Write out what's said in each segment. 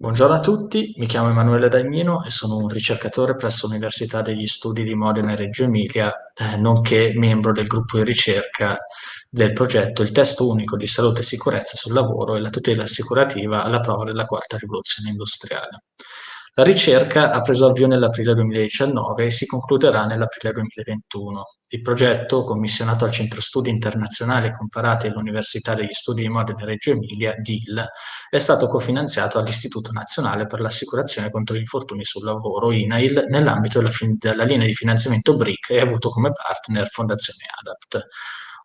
Buongiorno a tutti, mi chiamo Emanuele Dagnino e sono un ricercatore presso l'Università degli Studi di Modena e Reggio Emilia, nonché membro del gruppo di ricerca del progetto Il Testo Unico di Salute e Sicurezza sul Lavoro e la tutela assicurativa alla prova della quarta rivoluzione industriale. La ricerca ha preso avvio nell'aprile 2019 e si concluderà nell'aprile 2021. Il progetto, commissionato al Centro Studi Internazionali Comparati dell'Università degli Studi di Modena e Reggio Emilia, DIL, è stato cofinanziato dall'Istituto Nazionale per l'Assicurazione contro gli Infortuni sul Lavoro, INAIL, nell'ambito della linea di finanziamento BRIC e ha avuto come partner Fondazione ADAPT.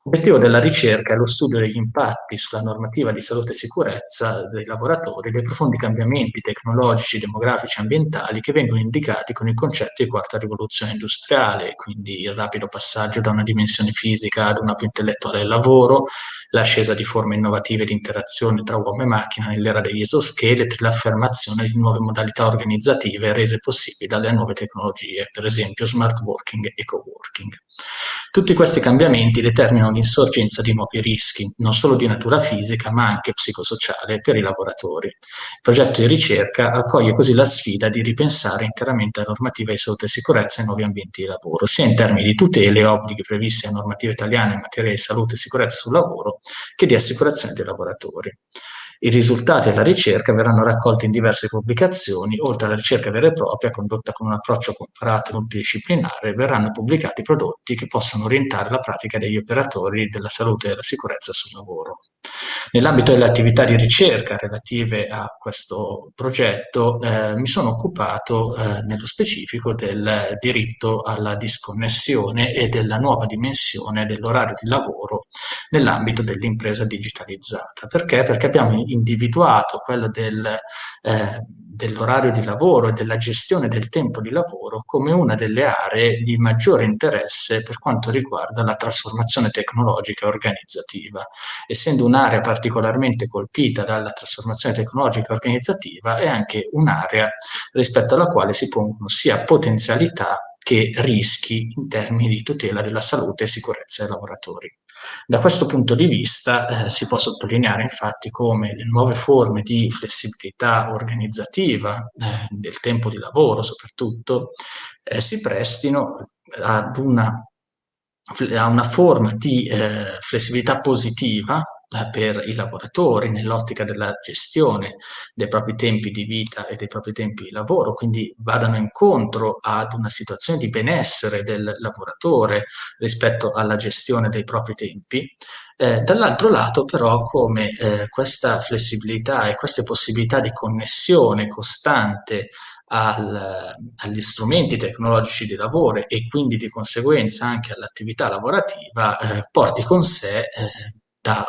L'obiettivo della ricerca è lo studio degli impatti sulla normativa di salute e sicurezza dei lavoratori, dei profondi cambiamenti tecnologici, demografici e ambientali che vengono indicati con il concetto di quarta rivoluzione industriale, quindi il rapido passaggio da una dimensione fisica ad una più intellettuale del lavoro, l'ascesa di forme innovative di interazione tra uomo e macchina nell'era degli esoscheletri, l'affermazione di nuove modalità organizzative rese possibili dalle nuove tecnologie, per esempio smart working e coworking. Tutti questi cambiamenti determinano l'insorgenza di nuovi rischi, non solo di natura fisica, ma anche psicosociale per i lavoratori. Il progetto di ricerca accoglie così la sfida di ripensare interamente la normativa di salute e sicurezza ai nuovi ambienti di lavoro, sia in termini di tutele e obblighi previsti a normative italiane in materia di salute e sicurezza sul lavoro, che di assicurazione dei lavoratori. I risultati della ricerca verranno raccolti in diverse pubblicazioni, oltre alla ricerca vera e propria condotta con un approccio comparato e multidisciplinare, verranno pubblicati prodotti che possano orientare la pratica degli operatori della salute e della sicurezza sul lavoro. Nell'ambito delle attività di ricerca relative a questo progetto, mi sono occupato nello specifico del diritto alla disconnessione e della nuova dimensione dell'orario di lavoro nell'ambito dell'impresa digitalizzata. Perché? Perché abbiamo individuato quello dell'orario di lavoro e della gestione del tempo di lavoro come una delle aree di maggiore interesse per quanto riguarda la trasformazione tecnologica e organizzativa. Essendo un'area particolarmente colpita dalla trasformazione tecnologica e organizzativa, è anche un'area rispetto alla quale si pongono sia potenzialità che rischi in termini di tutela della salute e sicurezza dei lavoratori. Da questo punto di vista si può sottolineare infatti come le nuove forme di flessibilità organizzativa del tempo di lavoro soprattutto si prestino ad una forma di flessibilità positiva per i lavoratori nell'ottica della gestione dei propri tempi di vita e dei propri tempi di lavoro, quindi vadano incontro ad una situazione di benessere del lavoratore rispetto alla gestione dei propri tempi. Dall'altro lato però come questa flessibilità e queste possibilità di connessione costante agli strumenti tecnologici di lavoro e quindi di conseguenza anche all'attività lavorativa, porti con sé,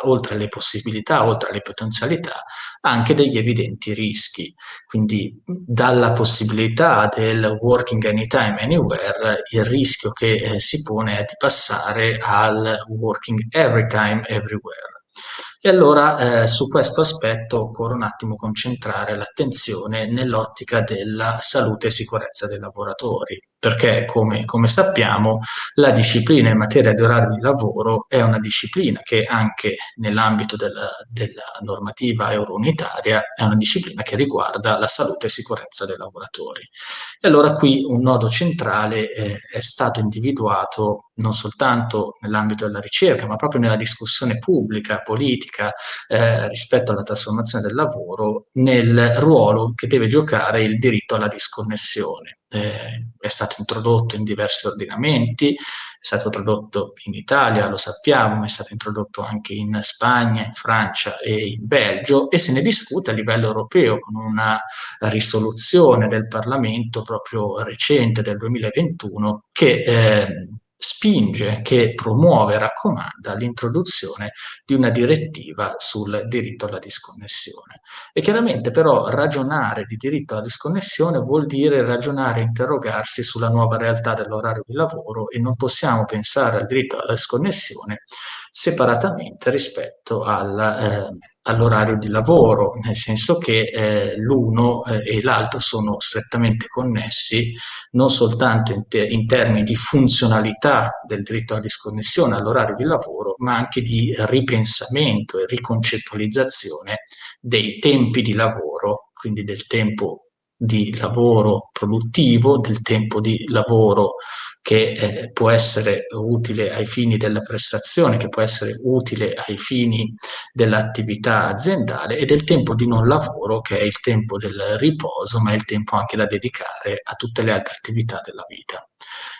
oltre alle possibilità, oltre alle potenzialità, anche degli evidenti rischi. Quindi dalla possibilità del working anytime, anywhere, il rischio che si pone è di passare al working every time, everywhere. E allora su questo aspetto occorre un attimo concentrare l'attenzione nell'ottica della salute e sicurezza dei lavoratori, perché come sappiamo la disciplina in materia di orario di lavoro è una disciplina che anche nell'ambito della normativa eurounitaria è una disciplina che riguarda la salute e sicurezza dei lavoratori. E allora qui un nodo centrale è stato individuato non soltanto nell'ambito della ricerca, ma proprio nella discussione pubblica, politica, rispetto alla trasformazione del lavoro, nel ruolo che deve giocare il diritto alla disconnessione. È stato introdotto in diversi ordinamenti, è stato introdotto in Italia, lo sappiamo, ma è stato introdotto anche in Spagna, in Francia e in Belgio e se ne discute a livello europeo con una risoluzione del Parlamento proprio recente del 2021 che spinge, che promuove e raccomanda l'introduzione di una direttiva sul diritto alla disconnessione. E chiaramente però ragionare di diritto alla disconnessione vuol dire ragionare e interrogarsi sulla nuova realtà dell'orario di lavoro e non possiamo pensare al diritto alla disconnessione separatamente rispetto all'orario di lavoro, nel senso che l'uno e l'altro sono strettamente connessi non soltanto in termini di funzionalità del diritto alla disconnessione all'orario di lavoro, ma anche di ripensamento e riconcettualizzazione dei tempi di lavoro, quindi del tempo di lavoro produttivo, del tempo di lavoro che può essere utile ai fini della prestazione, che può essere utile ai fini dell'attività aziendale e del tempo di non lavoro, che è il tempo del riposo, ma è il tempo anche da dedicare a tutte le altre attività della vita.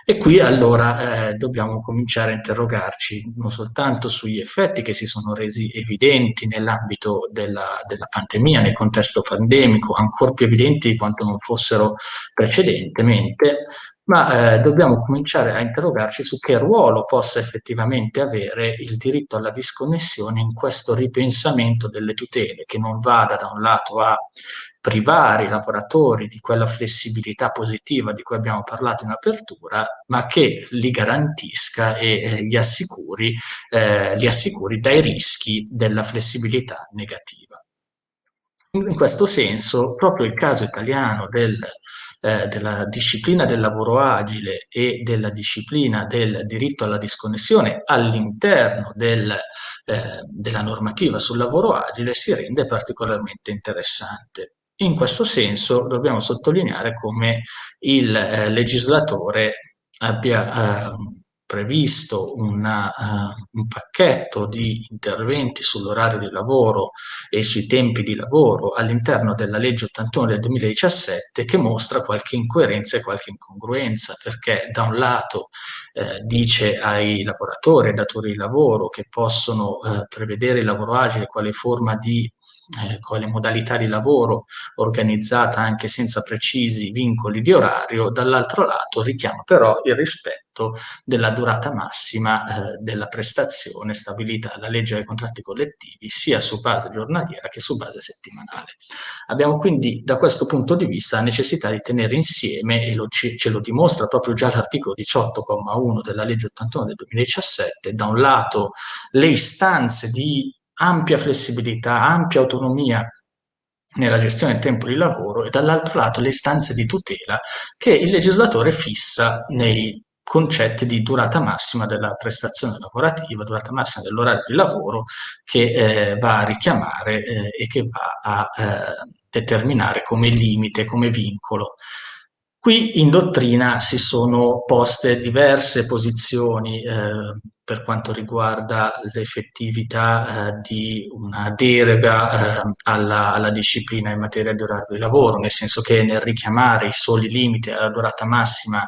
E qui allora dobbiamo cominciare a interrogarci non soltanto sugli effetti che si sono resi evidenti nell'ambito della pandemia, nel contesto pandemico, ancora più evidenti di quanto non fossero precedentemente, ma dobbiamo cominciare a interrogarci su che ruolo possa effettivamente avere il diritto alla disconnessione in questo ripensamento delle tutele, che non vada da un lato a privare i lavoratori di quella flessibilità positiva di cui abbiamo parlato in apertura, ma che li garantisca e li assicuri dai rischi della flessibilità negativa. In questo senso, proprio il caso italiano della disciplina del lavoro agile e della disciplina del diritto alla disconnessione all'interno della normativa sul lavoro agile si rende particolarmente interessante. In questo senso dobbiamo sottolineare come il legislatore abbia previsto un pacchetto di interventi sull'orario di lavoro e sui tempi di lavoro all'interno della legge 81 del 2017 che mostra qualche incoerenza e qualche incongruenza, perché da un lato dice ai lavoratori, ai datori di lavoro che possono prevedere il lavoro agile quale forma di quale modalità di lavoro organizzata anche senza precisi vincoli di orario, dall'altro lato richiama però il rispetto della durata massima della prestazione stabilita dalla legge dei contratti collettivi sia su base giornaliera che su base settimanale. Abbiamo quindi da questo punto di vista la necessità di tenere insieme, e ce lo dimostra proprio già l'articolo 18,1 della legge 81 del 2017, da un lato le istanze di ampia flessibilità, ampia autonomia nella gestione del tempo di lavoro e dall'altro lato le istanze di tutela che il legislatore fissa nei concetti di durata massima della prestazione lavorativa, durata massima dell'orario di lavoro che va a richiamare e che va a determinare come limite, come vincolo. Qui in dottrina si sono poste diverse posizioni per quanto riguarda l'effettività di una deroga alla disciplina in materia di orario di lavoro, nel senso che nel richiamare i soli limiti alla durata massima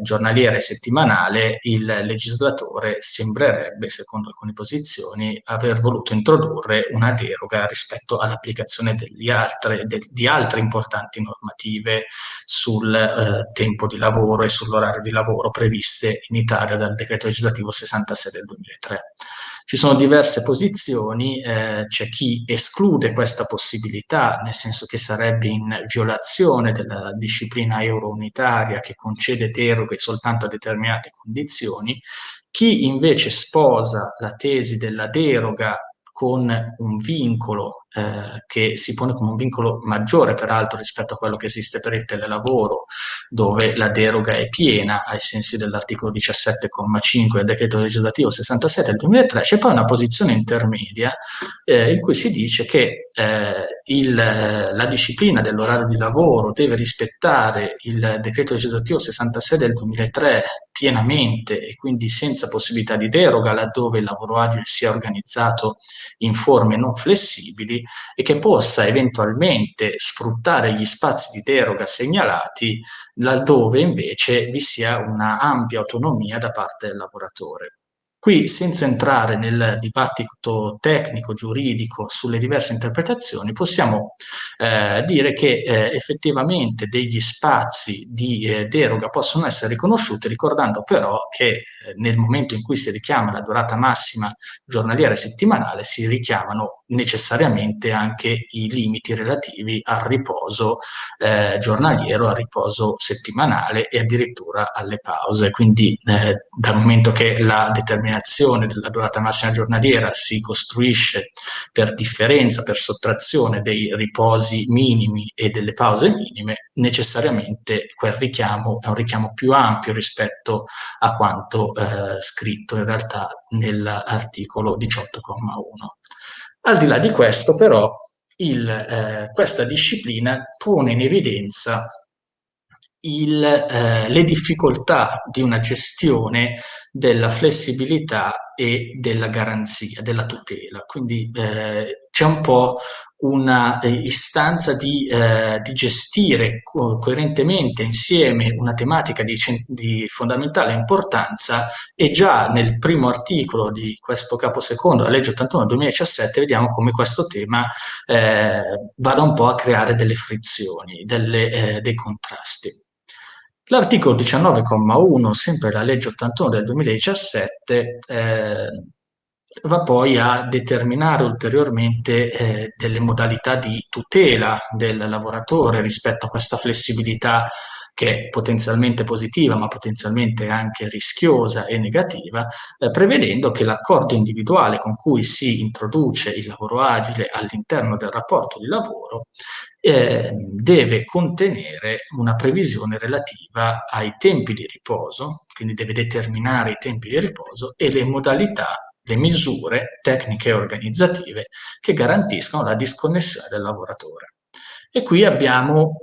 giornaliera e settimanale, il legislatore sembrerebbe, secondo alcune posizioni, aver voluto introdurre una deroga rispetto all'applicazione di altre importanti normative sul tempo di lavoro e sull'orario di lavoro previste in Italia dal decreto legislativo 66 del 2003. Ci sono diverse posizioni, c'è chi esclude questa possibilità, nel senso che sarebbe in violazione della disciplina euro-unitaria che concede deroghe soltanto a determinate condizioni, chi invece sposa la tesi della deroga con un vincolo che si pone come un vincolo maggiore peraltro rispetto a quello che esiste per il telelavoro, dove la deroga è piena ai sensi dell'articolo 17,5 del decreto legislativo 66 del 2003, c'è poi una posizione intermedia in cui si dice che la disciplina dell'orario di lavoro deve rispettare il decreto legislativo 66 del 2003 pienamente e quindi senza possibilità di deroga laddove il lavoro agile sia organizzato in forme non flessibili e che possa eventualmente sfruttare gli spazi di deroga segnalati laddove invece vi sia una ampia autonomia da parte del lavoratore. Qui, senza entrare nel dibattito tecnico, giuridico sulle diverse interpretazioni, possiamo dire che effettivamente degli spazi di deroga possono essere riconosciuti, ricordando però che nel momento in cui si richiama la durata massima giornaliera e settimanale si richiamano necessariamente anche i limiti relativi al riposo giornaliero, al riposo settimanale e addirittura alle pause. Quindi dal momento che la determinazione della durata massima giornaliera si costruisce per differenza, per sottrazione dei riposi minimi e delle pause minime, necessariamente quel richiamo è un richiamo più ampio rispetto a quanto scritto in realtà nell'articolo 18,1. Al di là di questo, però, questa disciplina pone in evidenza le difficoltà di una gestione della flessibilità e della garanzia, della tutela. Quindi c'è un po' una istanza di gestire coerentemente insieme una tematica di fondamentale importanza e già nel primo articolo di questo capo secondo, la legge 81 del 2017, vediamo come questo tema vada un po' a creare delle frizioni, dei contrasti. L'articolo 19,1, sempre la legge 81 del 2017, va poi a determinare ulteriormente delle modalità di tutela del lavoratore rispetto a questa flessibilità che è potenzialmente positiva, ma potenzialmente anche rischiosa e negativa, prevedendo che l'accordo individuale con cui si introduce il lavoro agile all'interno del rapporto di lavoro deve contenere una previsione relativa ai tempi di riposo, quindi deve determinare i tempi di riposo e le modalità, le misure tecniche e organizzative che garantiscano la disconnessione del lavoratore. E qui abbiamo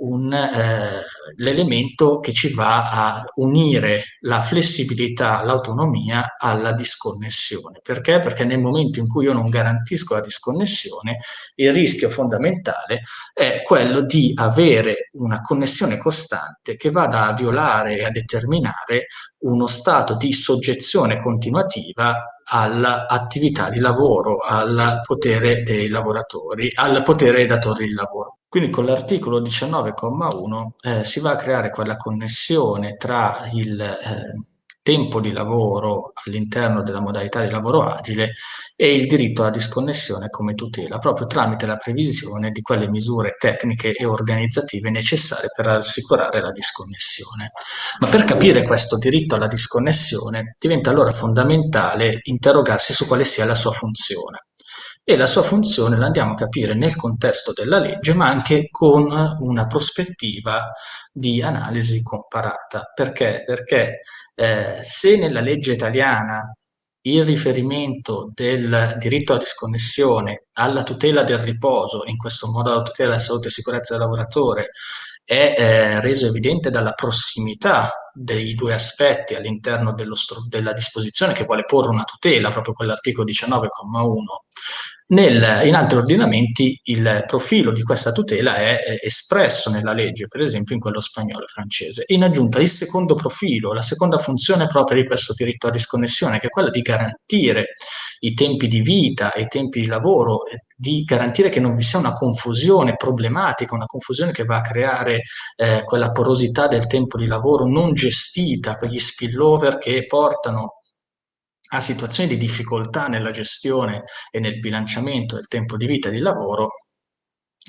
l'elemento che ci va a unire la flessibilità, l'autonomia alla disconnessione. Perché? Perché nel momento in cui io non garantisco la disconnessione, il rischio fondamentale è quello di avere una connessione costante che vada a violare e a determinare uno stato di soggezione continuativa all'attività di lavoro, al potere dei lavoratori, al potere dei datori di lavoro. Quindi con l'articolo 19,1 si va a creare quella connessione tra il tempo di lavoro all'interno della modalità di lavoro agile e il diritto alla disconnessione come tutela, proprio tramite la previsione di quelle misure tecniche e organizzative necessarie per assicurare la disconnessione. Ma per capire questo diritto alla disconnessione diventa allora fondamentale interrogarsi su quale sia la sua funzione. E la sua funzione la andiamo a capire nel contesto della legge, ma anche con una prospettiva di analisi comparata. Perché? Perché se nella legge italiana il riferimento del diritto alla disconnessione alla tutela del riposo, in questo modo alla tutela della salute e sicurezza del lavoratore, è reso evidente dalla prossimità dei due aspetti all'interno della disposizione che vuole porre una tutela, proprio quell'articolo 19,1. In altri ordinamenti il profilo di questa tutela è espresso nella legge, per esempio in quello spagnolo e francese. In aggiunta, il secondo profilo, la seconda funzione propria di questo diritto a disconnessione, che è quella di garantire i tempi di vita e i tempi di lavoro, di garantire che non vi sia una confusione problematica, una confusione che va a creare quella porosità del tempo di lavoro non gestita, quegli spillover che portano a situazioni di difficoltà nella gestione e nel bilanciamento del tempo di vita e di lavoro.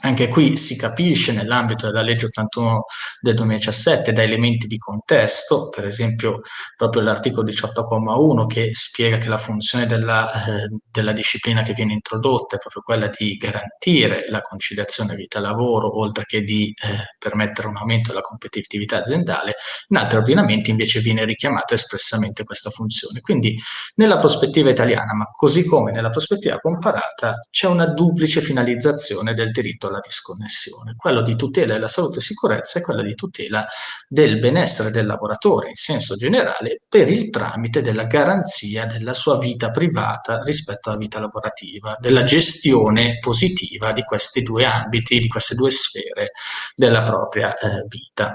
Anche qui si capisce nell'ambito della legge 81 del 2017 da elementi di contesto, per esempio proprio l'articolo 18,1 che spiega che la funzione della disciplina che viene introdotta è proprio quella di garantire la conciliazione vita-lavoro, oltre che di permettere un aumento della competitività aziendale. In altri ordinamenti invece viene richiamata espressamente questa funzione. Quindi nella prospettiva italiana, ma così come nella prospettiva comparata, c'è una duplice finalizzazione del diritto alla disconnessione, quello di tutela della salute e sicurezza e quella di tutela del benessere del lavoratore in senso generale per il tramite della garanzia della sua vita privata rispetto alla vita lavorativa, della gestione positiva di questi due ambiti, di queste due sfere della propria vita.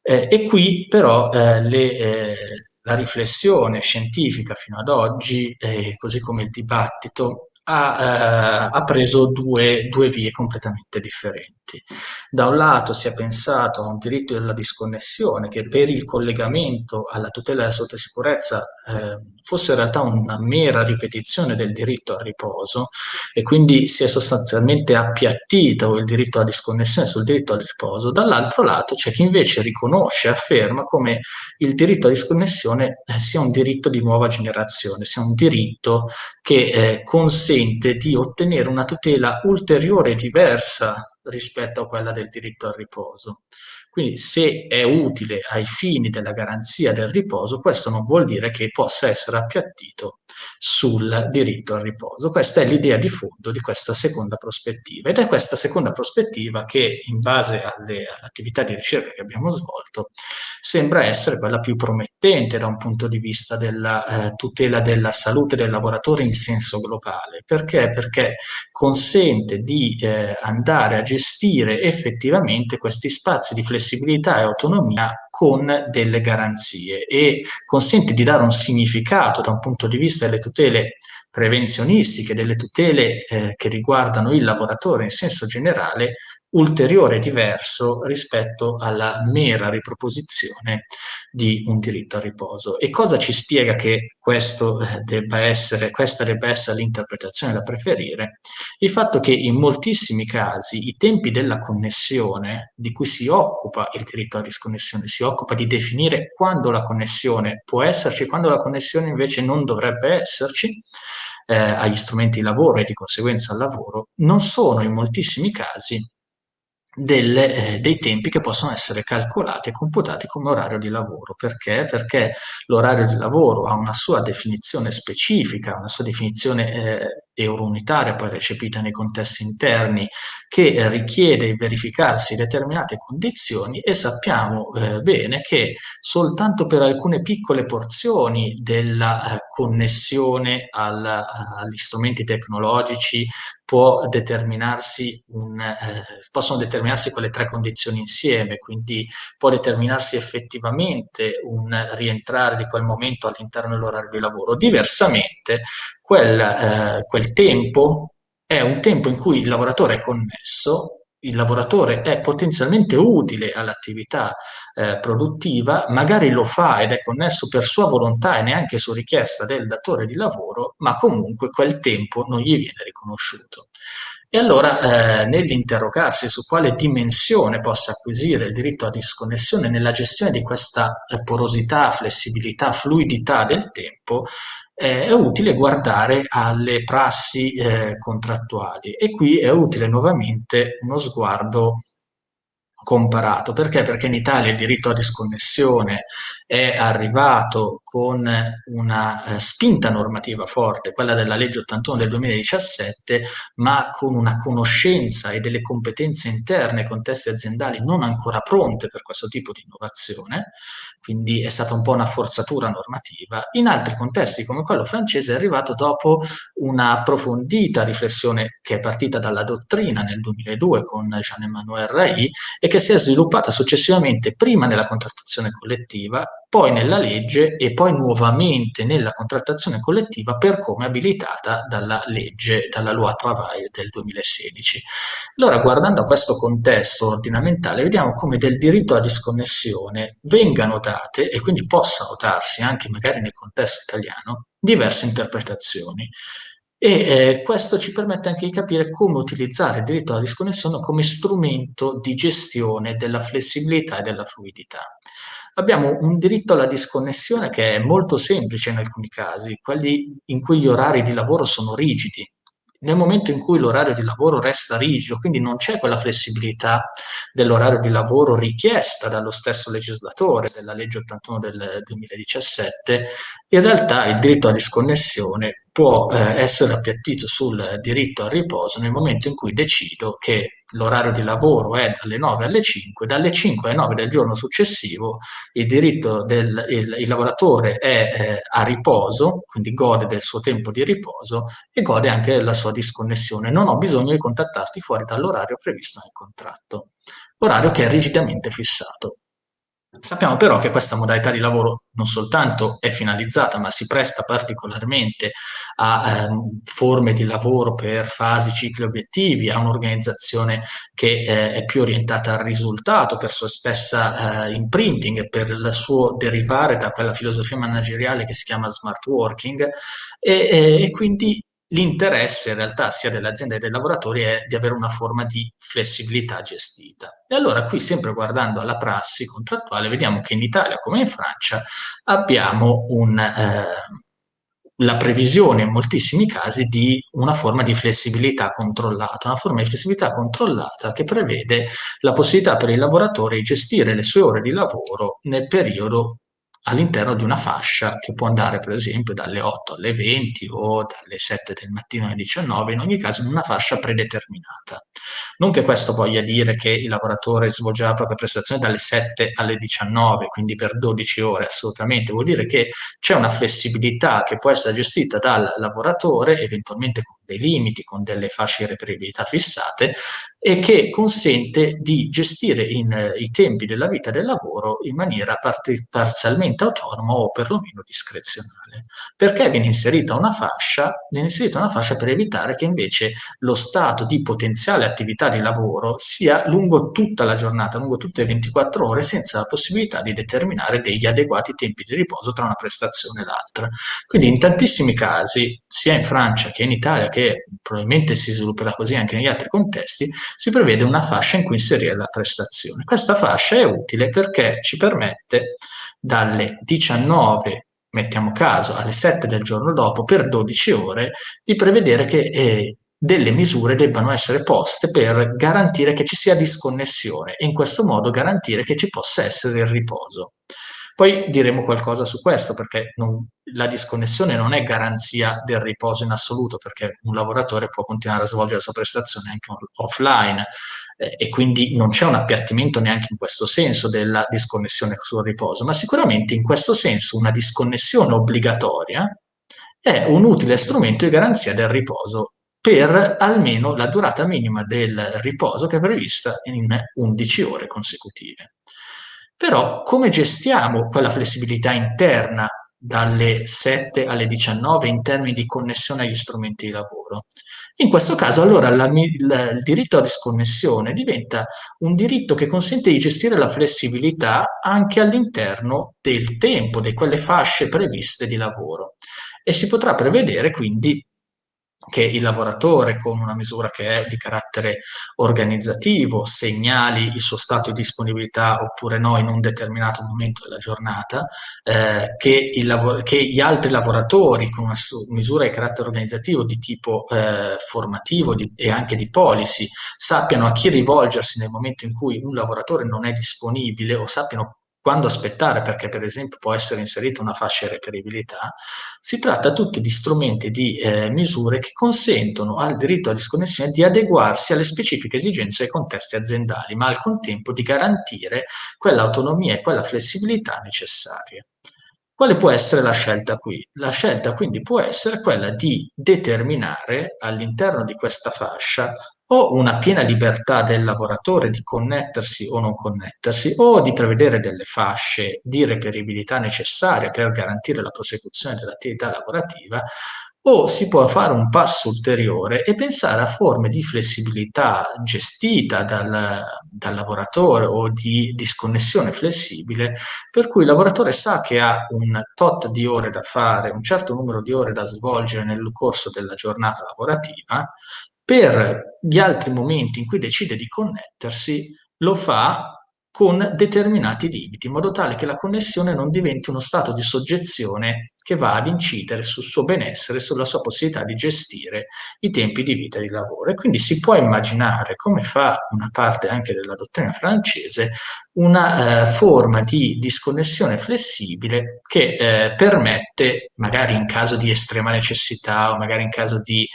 E qui però la riflessione scientifica fino ad oggi, così come il dibattito, ha preso due vie completamente differenti. elementi. Da un lato si è pensato a un diritto della disconnessione che per il collegamento alla tutela della salute e sicurezza fosse in realtà una mera ripetizione del diritto al riposo e quindi si è sostanzialmente appiattito il diritto alla disconnessione sul diritto al riposo. Dall'altro lato c'è chi invece riconosce e afferma come il diritto alla disconnessione sia un diritto di nuova generazione, sia un diritto che consente di ottenere una tutela ulteriore e diversa rispetto a quella del diritto al riposo. Quindi se è utile ai fini della garanzia del riposo, questo non vuol dire che possa essere appiattito sul diritto al riposo. Questa è l'idea di fondo di questa seconda prospettiva ed è questa seconda prospettiva che, in base alle attività di ricerca che abbiamo svolto, sembra essere quella più promettente da un punto di vista della tutela della salute del lavoratore in senso globale. Perché? Perché consente di andare a gestire effettivamente questi spazi di flessibilità e autonomia con delle garanzie e consente di dare un significato da un punto di vista delle tutele prevenzionistiche, delle tutele che riguardano il lavoratore in senso generale, ulteriore e diverso rispetto alla mera riproposizione di un diritto al riposo. E cosa ci spiega che questa debba essere l'interpretazione da preferire? Il fatto che in moltissimi casi i tempi della connessione di cui si occupa il diritto alla disconnessione, si occupa di definire quando la connessione può esserci, quando la connessione invece non dovrebbe esserci, agli strumenti di lavoro e di conseguenza al lavoro, non sono in moltissimi casi dei tempi che possono essere calcolati e computati come orario di lavoro. Perché? Perché l'orario di lavoro ha una sua definizione specifica, una sua definizione eurounitaria, poi recepita nei contesti interni, che richiede il verificarsi determinate condizioni e sappiamo bene che soltanto per alcune piccole porzioni della connessione agli strumenti tecnologici possono determinarsi quelle tre condizioni insieme, quindi può determinarsi effettivamente un rientrare di quel momento all'interno dell'orario di lavoro. Diversamente, quel tempo è un tempo in cui il lavoratore è connesso, il lavoratore è potenzialmente utile all'attività produttiva, magari lo fa ed è connesso per sua volontà e neanche su richiesta del datore di lavoro, ma comunque quel tempo non gli viene riconosciuto. E allora, nell'interrogarsi su quale dimensione possa acquisire il diritto a disconnessione nella gestione di questa porosità, flessibilità, fluidità del tempo, è utile guardare alle prassi contrattuali e qui è utile nuovamente uno sguardo comparato. Perché? Perché in Italia il diritto a disconnessione è arrivato con una spinta normativa forte, quella della legge 81 del 2017, ma con una conoscenza e delle competenze interne ai contesti aziendali non ancora pronte per questo tipo di innovazione, quindi è stata un po' una forzatura normativa. In altri contesti come quello francese è arrivato dopo una approfondita riflessione che è partita dalla dottrina nel 2002 con Jean-Emmanuel Ray e che si è sviluppata successivamente prima nella contrattazione collettiva, poi nella legge e poi nuovamente nella contrattazione collettiva per come abilitata dalla legge, dalla Loi Travail del 2016. Allora, guardando a questo contesto ordinamentale, vediamo come del diritto alla disconnessione vengano date, e quindi possano darsi anche magari nel contesto italiano, diverse interpretazioni. E questo ci permette anche di capire come utilizzare il diritto alla disconnessione come strumento di gestione della flessibilità e della fluidità. Abbiamo un diritto alla disconnessione che è molto semplice in alcuni casi, quelli in cui gli orari di lavoro sono rigidi. Nel momento in cui l'orario di lavoro resta rigido, quindi non c'è quella flessibilità dell'orario di lavoro richiesta dallo stesso legislatore della legge 81 del 2017, in realtà il diritto alla disconnessione può essere appiattito sul diritto al riposo nel momento in cui decido che l'orario di lavoro è dalle 9 alle 5, dalle 5 alle 9 del giorno successivo il lavoratore è a riposo, quindi gode del suo tempo di riposo e gode anche della sua disconnessione. Non ho bisogno di contattarti fuori dall'orario previsto nel contratto, orario che è rigidamente fissato. Sappiamo però che questa modalità di lavoro non soltanto è finalizzata, ma si presta particolarmente a forme di lavoro per fasi, cicli, obiettivi, a un'organizzazione che è più orientata al risultato, per sua stessa imprinting, per il suo derivare da quella filosofia manageriale che si chiama smart working e quindi l'interesse in realtà sia dell'azienda che dei lavoratori è di avere una forma di flessibilità gestita. E allora qui, sempre guardando alla prassi contrattuale, vediamo che in Italia come in Francia abbiamo la previsione in moltissimi casi di una forma di flessibilità controllata, una forma di flessibilità controllata che prevede la possibilità per il lavoratore di gestire le sue ore di lavoro nel periodo all'interno di una fascia che può andare per esempio dalle 8 alle 20 o dalle 7 del mattino alle 19, in ogni caso in una fascia predeterminata. Non che questo voglia dire che il lavoratore svolgerà la propria prestazione dalle 7 alle 19, quindi per 12 ore, assolutamente, vuol dire che c'è una flessibilità che può essere gestita dal lavoratore, eventualmente con dei limiti, con delle fasce di reperibilità fissate, e che consente di gestire i tempi della vita del lavoro in maniera parzialmente autonoma o perlomeno discrezionale. Perché viene inserita una fascia? Viene inserita una fascia per evitare che invece lo stato di potenziale attività di lavoro sia lungo tutta la giornata, lungo tutte le 24 ore, senza la possibilità di determinare degli adeguati tempi di riposo tra una prestazione e l'altra. Quindi in tantissimi casi, sia in Francia che in Italia, che probabilmente si svilupperà così anche negli altri contesti, si prevede una fascia in cui inserire la prestazione. Questa fascia è utile perché ci permette dalle 19, mettiamo caso, alle 7 del giorno dopo, per 12 ore, di prevedere che delle misure debbano essere poste per garantire che ci sia disconnessione e in questo modo garantire che ci possa essere il riposo. Poi diremo qualcosa su questo perché la disconnessione non è garanzia del riposo in assoluto perché un lavoratore può continuare a svolgere la sua prestazione anche offline e quindi non c'è un appiattimento neanche in questo senso della disconnessione sul riposo, ma sicuramente in questo senso una disconnessione obbligatoria è un utile strumento di garanzia del riposo per almeno la durata minima del riposo che è prevista in 11 ore consecutive. Però come gestiamo quella flessibilità interna dalle 7 alle 19 in termini di connessione agli strumenti di lavoro? In questo caso allora il diritto a disconnessione diventa un diritto che consente di gestire la flessibilità anche all'interno del tempo, di quelle fasce previste di lavoro e si potrà prevedere quindi che il lavoratore con una misura che è di carattere organizzativo segnali il suo stato di disponibilità oppure no in un determinato momento della giornata, che gli altri lavoratori con una misura di carattere organizzativo di tipo formativo e anche di policy sappiano a chi rivolgersi nel momento in cui un lavoratore non è disponibile o sappiano quando aspettare perché per esempio può essere inserita una fascia di reperibilità, si tratta tutti di strumenti di misure che consentono al diritto alla disconnessione di adeguarsi alle specifiche esigenze dei contesti aziendali, ma al contempo di garantire quell'autonomia e quella flessibilità necessarie. Quale può essere la scelta qui? La scelta quindi può essere quella di determinare all'interno di questa fascia o una piena libertà del lavoratore di connettersi o non connettersi, o di prevedere delle fasce di reperibilità necessarie per garantire la prosecuzione dell'attività lavorativa, o si può fare un passo ulteriore e pensare a forme di flessibilità gestita dal lavoratore o di disconnessione flessibile, per cui il lavoratore sa che ha un tot di ore da fare, un certo numero di ore da svolgere nel corso della giornata lavorativa, per gli altri momenti in cui decide di connettersi, lo fa con determinati limiti, in modo tale che la connessione non diventi uno stato di soggezione che va ad incidere sul suo benessere, sulla sua possibilità di gestire i tempi di vita e di lavoro. E quindi si può immaginare, come fa una parte anche della dottrina francese, una forma di disconnessione flessibile che permette, magari in caso di estrema necessità o magari in caso di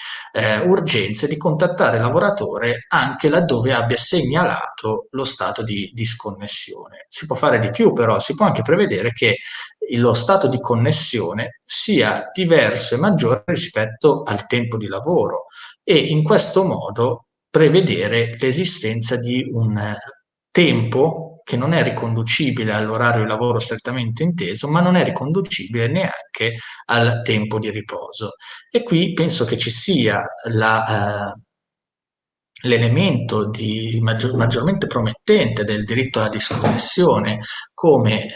urgenze, di contattare il lavoratore anche laddove abbia segnalato lo stato di disconnessione. Si può fare di più, però si può anche prevedere che lo stato di connessione sia diverso e maggiore rispetto al tempo di lavoro e in questo modo prevedere l'esistenza di un tempo che non è riconducibile all'orario di lavoro strettamente inteso, ma non è riconducibile neanche al tempo di riposo. E qui penso che ci sia l'elemento maggiormente promettente del diritto alla disconnessione come,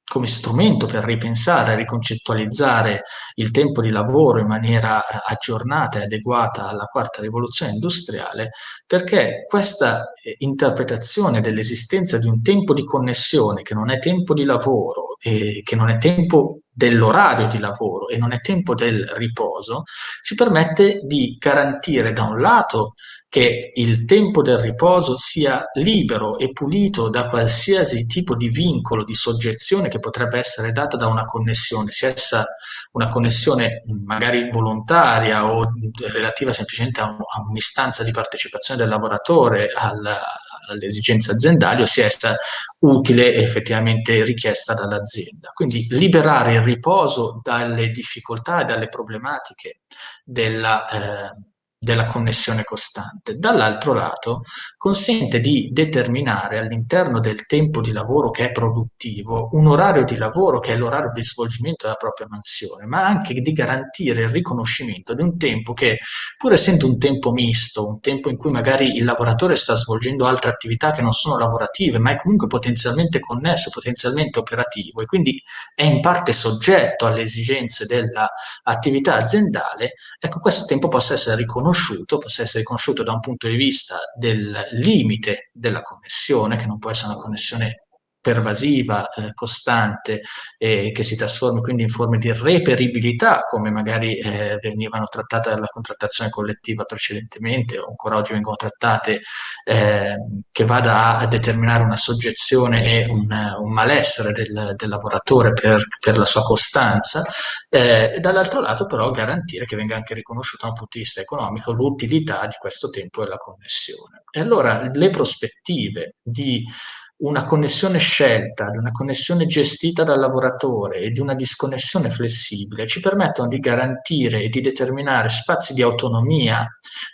come strumento per ripensare e riconcettualizzare il tempo di lavoro in maniera aggiornata e adeguata alla quarta rivoluzione industriale, perché questa interpretazione dell'esistenza di un tempo di connessione che non è tempo di lavoro e che non è tempo dell'orario di lavoro e non è tempo del riposo, ci permette di garantire da un lato che il tempo del riposo sia libero e pulito da qualsiasi tipo di vincolo, di soggezione che potrebbe essere data da una connessione, sia essa una connessione magari volontaria o relativa semplicemente a un'istanza di partecipazione del lavoratore alle esigenze aziendali, o sia essa utile e effettivamente richiesta dall'azienda. Quindi liberare il riposo dalle difficoltà e dalle problematiche della connessione costante. Dall'altro lato, consente di determinare all'interno del tempo di lavoro che è produttivo un orario di lavoro che è l'orario di svolgimento della propria mansione, ma anche di garantire il riconoscimento di un tempo che, pur essendo un tempo misto, un tempo in cui magari il lavoratore sta svolgendo altre attività che non sono lavorative, ma è comunque potenzialmente connesso, potenzialmente operativo e quindi è in parte soggetto alle esigenze dell'attività aziendale, ecco, questo tempo possa essere riconosciuto da un punto di vista del limite della connessione, che non può essere una connessione pervasiva, costante, che si trasformi quindi in forme di reperibilità, come magari venivano trattate dalla contrattazione collettiva precedentemente, o ancora oggi vengono trattate, che vada a determinare una soggezione e un malessere del lavoratore per la sua costanza, e dall'altro lato però garantire che venga anche riconosciuta da un punto di vista economico l'utilità di questo tempo e la connessione. E allora le prospettive di una connessione scelta, di una connessione gestita dal lavoratore e di una disconnessione flessibile ci permettono di garantire e di determinare spazi di autonomia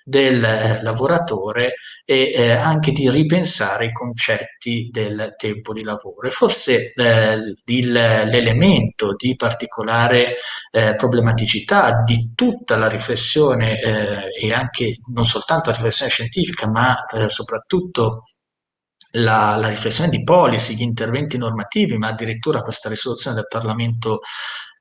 del lavoratore e anche di ripensare i concetti del tempo di lavoro. E forse l'elemento di particolare problematicità di tutta la riflessione e anche non soltanto la riflessione scientifica, ma soprattutto la riflessione di policy, gli interventi normativi, ma addirittura questa risoluzione del Parlamento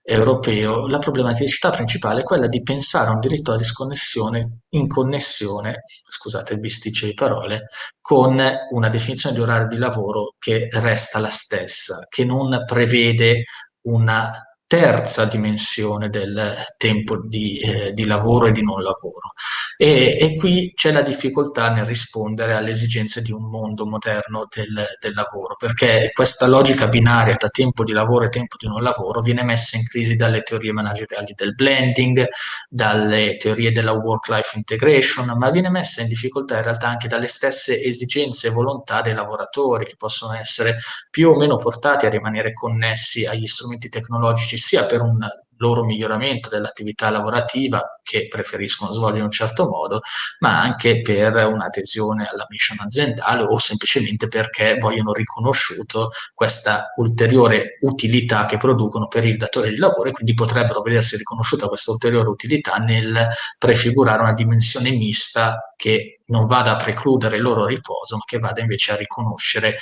europeo, la problematicità principale è quella di pensare a un diritto alla disconnessione in connessione, scusate il bisticcio di parole, con una definizione di orario di lavoro che resta la stessa, che non prevede una terza dimensione del tempo di lavoro e di non lavoro. E qui c'è la difficoltà nel rispondere alle esigenze di un mondo moderno del lavoro, perché questa logica binaria tra tempo di lavoro e tempo di non lavoro viene messa in crisi dalle teorie manageriali del blending, dalle teorie della work-life integration, ma viene messa in difficoltà in realtà anche dalle stesse esigenze e volontà dei lavoratori, che possono essere più o meno portati a rimanere connessi agli strumenti tecnologici, sia per un loro miglioramento dell'attività lavorativa che preferiscono svolgere in un certo modo, ma anche per un'adesione alla mission aziendale o semplicemente perché vogliono riconosciuto questa ulteriore utilità che producono per il datore di lavoro e quindi potrebbero vedersi riconosciuta questa ulteriore utilità nel prefigurare una dimensione mista che non vada a precludere il loro riposo, ma che vada invece a riconoscere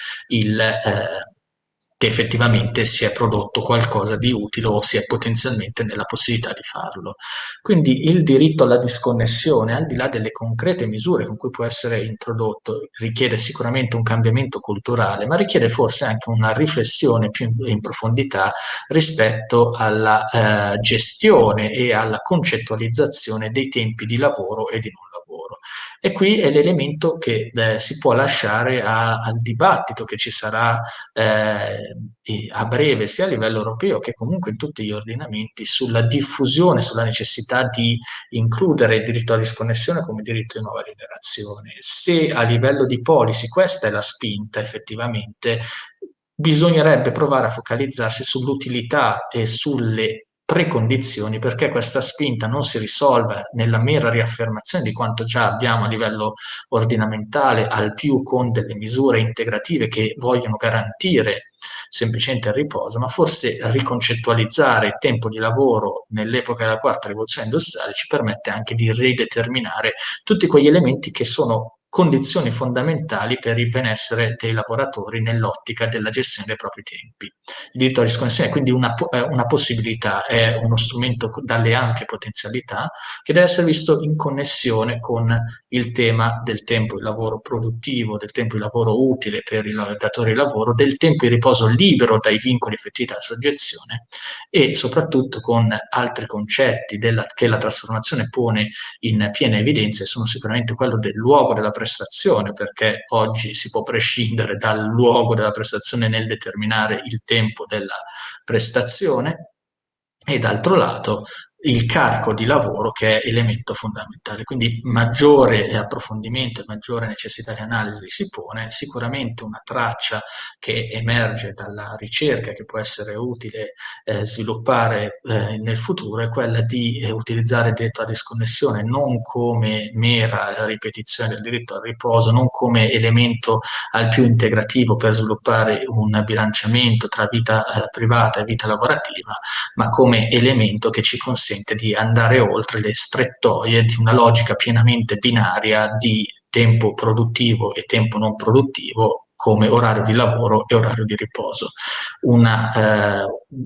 che effettivamente si è prodotto qualcosa di utile o si è potenzialmente nella possibilità di farlo. Quindi il diritto alla disconnessione, al di là delle concrete misure con cui può essere introdotto, richiede sicuramente un cambiamento culturale, ma richiede forse anche una riflessione più in profondità rispetto alla gestione e alla concettualizzazione dei tempi di lavoro e di non lavoro. E qui è l'elemento che si può lasciare al dibattito che ci sarà a breve, sia a livello europeo che comunque in tutti gli ordinamenti, sulla diffusione, sulla necessità di includere il diritto alla disconnessione come diritto di nuova generazione. Se a livello di policy questa è la spinta, effettivamente, bisognerebbe provare a focalizzarsi sull'utilità e sulle precondizioni perché questa spinta non si risolva nella mera riaffermazione di quanto già abbiamo a livello ordinamentale, al più con delle misure integrative che vogliono garantire semplicemente il riposo, ma forse riconcettualizzare il tempo di lavoro nell'epoca della quarta rivoluzione industriale ci permette anche di rideterminare tutti quegli elementi che sono condizioni fondamentali per il benessere dei lavoratori nell'ottica della gestione dei propri tempi. Il diritto alla disconnessione è quindi una possibilità, è uno strumento dalle ampie potenzialità che deve essere visto in connessione con il tema del tempo di lavoro produttivo, del tempo di lavoro utile per il datore di lavoro, del tempo di riposo libero dai vincoli effettivi della soggezione e soprattutto con altri concetti che la trasformazione pone in piena evidenza e sono sicuramente quello del luogo della prestazione, perché oggi si può prescindere dal luogo della prestazione nel determinare il tempo della prestazione e d'altro lato il carico di lavoro che è elemento fondamentale. Quindi maggiore approfondimento e maggiore necessità di analisi si pone, sicuramente una traccia che emerge dalla ricerca che può essere utile sviluppare nel futuro è quella di utilizzare il diritto alla disconnessione non come mera ripetizione del diritto al riposo, non come elemento al più integrativo per sviluppare un bilanciamento tra vita privata e vita lavorativa, ma come elemento che ci consente di andare oltre le strettoie di una logica pienamente binaria di tempo produttivo e tempo non produttivo come orario di lavoro e orario di riposo.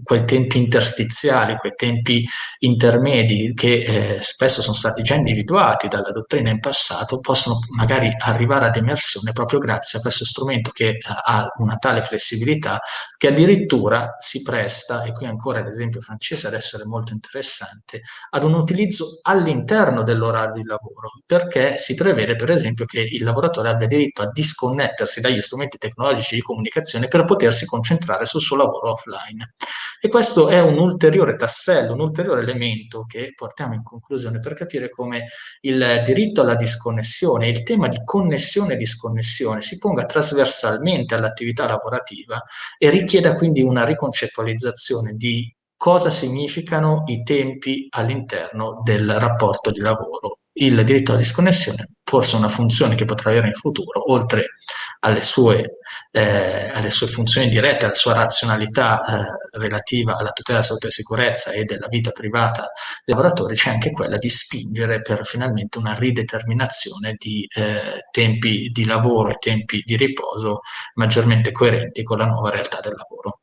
Quei tempi interstiziali, quei tempi intermedi che spesso sono stati già individuati dalla dottrina in passato, possono magari arrivare ad emersione proprio grazie a questo strumento che ha una tale flessibilità che addirittura si presta, e qui ancora l'esempio francese ad essere molto interessante, ad un utilizzo all'interno dell'orario di lavoro, perché si prevede per esempio che il lavoratore abbia diritto a disconnettersi dagli strumenti tecnologici di comunicazione per potersi concentrare sul suo lavoro offline. E questo è un ulteriore tassello, un ulteriore elemento che portiamo in conclusione per capire come il diritto alla disconnessione e il tema di connessione e disconnessione si ponga trasversalmente all'attività lavorativa e richieda quindi una riconcettualizzazione di cosa significano i tempi all'interno del rapporto di lavoro. Il diritto alla disconnessione forse è una funzione che potrà avere in futuro, oltre alle sue funzioni dirette, alla sua razionalità relativa alla tutela della salute e sicurezza e della vita privata dei lavoratori, c'è anche quella di spingere per finalmente una rideterminazione di tempi di lavoro e tempi di riposo maggiormente coerenti con la nuova realtà del lavoro.